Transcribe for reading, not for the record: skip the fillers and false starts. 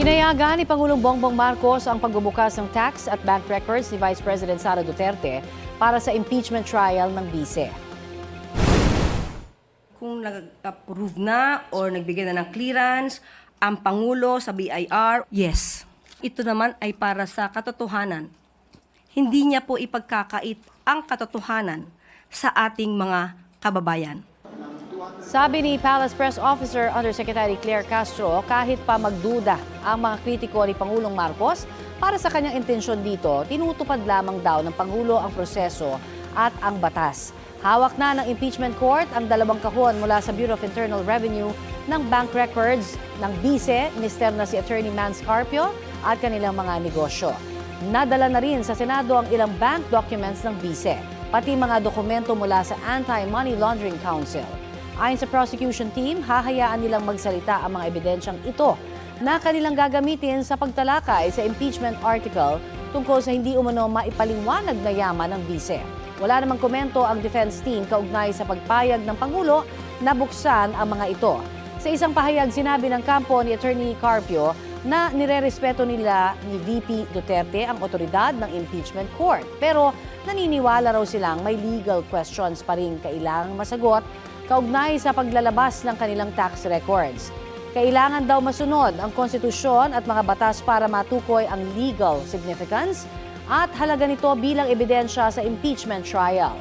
Pinayagan ni Pangulong Bongbong Marcos ang pagbubukas ng tax at bank records ni Vice President Sara Duterte para sa impeachment trial ng bise. Kung nag-approve na or nagbigay na ng clearance ang Pangulo sa BIR, yes. Ito naman ay para sa katotohanan. Hindi niya po ipagkakait ang katotohanan sa ating mga kababayan. Sabi ni Palace Press Officer Undersecretary Claire Castro, kahit pa magduda ang mga kritiko ni Pangulong Marcos, para sa kanyang intensyon dito, tinutupad lamang daw ng Pangulo ang proseso at ang batas. Hawak na ng impeachment court ang 2 kahon mula sa Bureau of Internal Revenue ng bank records ng bise, minister na si Attorney Mans Carpio at kanilang mga negosyo. Nadala na rin sa Senado ang ilang bank documents ng bise, pati mga dokumento mula sa Anti-Money Laundering Council. Ayon sa prosecution team, hahayaan nilang magsalita ang mga ebidensyang ito na kanilang gagamitin sa pagtalakay sa impeachment article tungkol sa hindi umano maipaliwanag na yaman ng bise. Wala namang komento ang defense team kaugnay sa pagpayag ng Pangulo na buksan ang mga ito. Sa isang pahayag, sinabi ng kampo ni Attorney Carpio na nirerespeto nila ni VP Duterte ang otoridad ng impeachment court. Pero naniniwala raw silang may legal questions pa rin kailangang masagot kaugnay sa paglalabas ng kanilang tax records. Kailangan daw masunod ang konstitusyon at mga batas para matukoy ang legal significance at halaga nito bilang ebidensya sa impeachment trial.